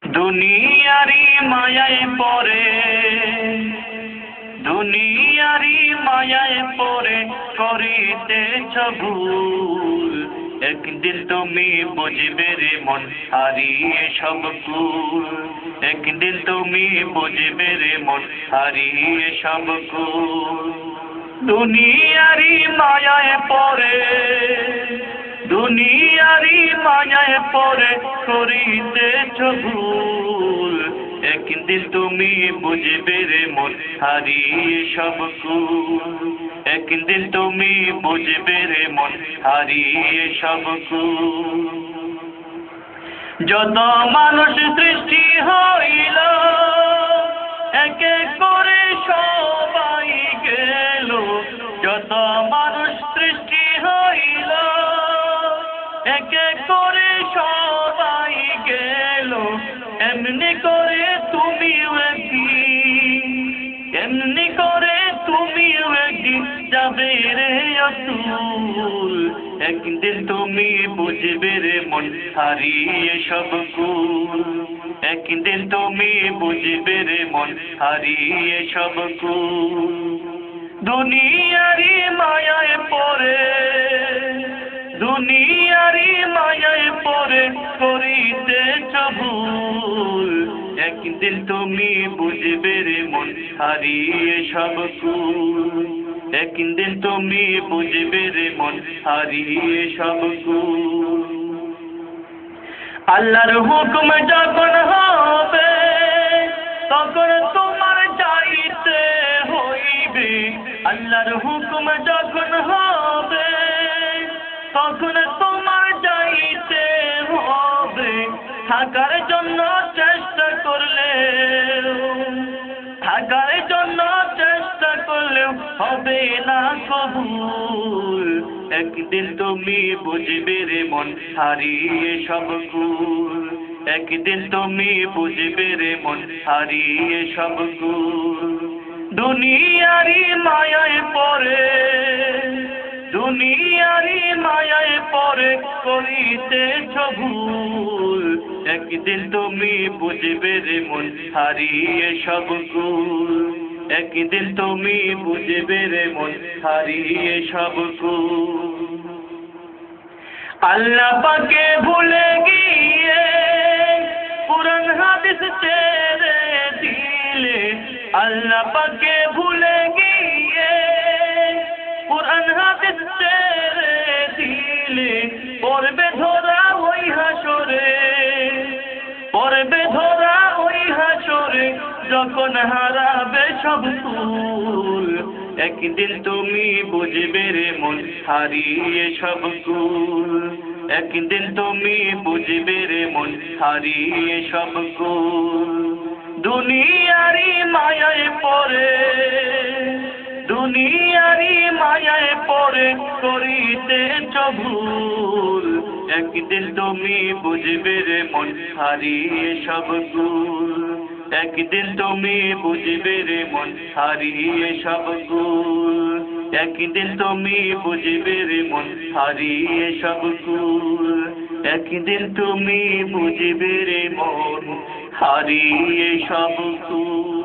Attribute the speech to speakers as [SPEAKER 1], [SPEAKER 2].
[SPEAKER 1] দুনিয়ারি মায়ায় পড়ে, দুনিয়ারি মায়ায় পড়ে করিতেছ ভুল। একদিন তুমি বুঝবে রে মন হারিয়ে সব কুল। একদিন তুমি বুঝবে রে মন হারিয়ে সব কুল। দুনিয়ারি মায়ায় পড়ে, দুনিয়ারি মায়ায় পড়ে করিতেছ ভুল। একদিন তুমি বুঝবে রে মন হারিয়ে সব কুল। একদিন তুমি বুঝবে রে মন হারিয়ে সব কুল। যত মানুষ সৃষ্টি হইল, এক এক করে সবাই গেল। যত মানুষ সৃষ্টি হইল, এক এক করে সবাই গেল। এমনি করে তুমিও একদিন, এমনি করে তুমিও একদিন যাবে রে অতুল। একদিন তুমি বুঝবে রে মন হারিয়ে সব কুল। একদিন তুমি বুঝবে রে মন হারিয়ে সব কুল। দুনিয়ারি মায়ায় পড়ে, দুনিয়ারি মায়ায় পড়ে করিতেছ ভুল। একদিন তুমি বুঝবে রে মন হারিয়ে সব কুল। একদিন তুমি বুঝবে রে মন হারিয়ে সব কুল। আল্লাহর হুকুম যখন হবে, তখন তোমার যাইতে হইবে। আল্লাহর হুকুম যখন হবে, তখন তোমার যাইতে হবে। থাকার জন্য চেষ্টা করলে, থাকার জন্য চেষ্টা করলেও হবে না কবুল। একদিন তুমি বুঝবে রে মন হারিয়ে সব কুল। একদিন তুমি বুঝবে রে মন হারিয়ে সব কুল। দুনিয়ারি মায়ায় পড়ে, দুনিয়ারি মায়ায় পড়ে করিতেছ ভুল। একদিন তুমি বুঝবে রে মন হারিয়ে সব কুল। একদিন তুমি বুঝবে রে মন হারিয়ে সব কুল। আল্লাহ পাকে ভুলে গিয়ে কুরআন হাদিস ছেড়ে দিলে। আল্লাহ পাকে ভুলে গিয়ে কুরআন হাদিস ছেড়ে দিলে। পড়বে ধরা ওই হাসরে, পড়বে ধরা ওই হাসরে, যখন হারাবে সব কুল। একদিন তুমি বুঝবে রে মন হারিয়ে সব কুল। একদিন তুমি বুঝবে রে মন হারিয়ে সব কুল। দুনিয়ারি মায়ায় পড়ে, দুনিয়ারি মায়ায় পড়ে করিতেছ ভুল। একদিন তুমি বুঝবে রে মন হারিয়ে সব কুল। একদিন তুমি বুঝবে রে মন হারিয়ে সব কুল। একদিন তুমি বুঝবে রে মন হারিয়ে সব কুল। একদিন তুমি বুঝবে রে মন হারিয়ে সব কুল।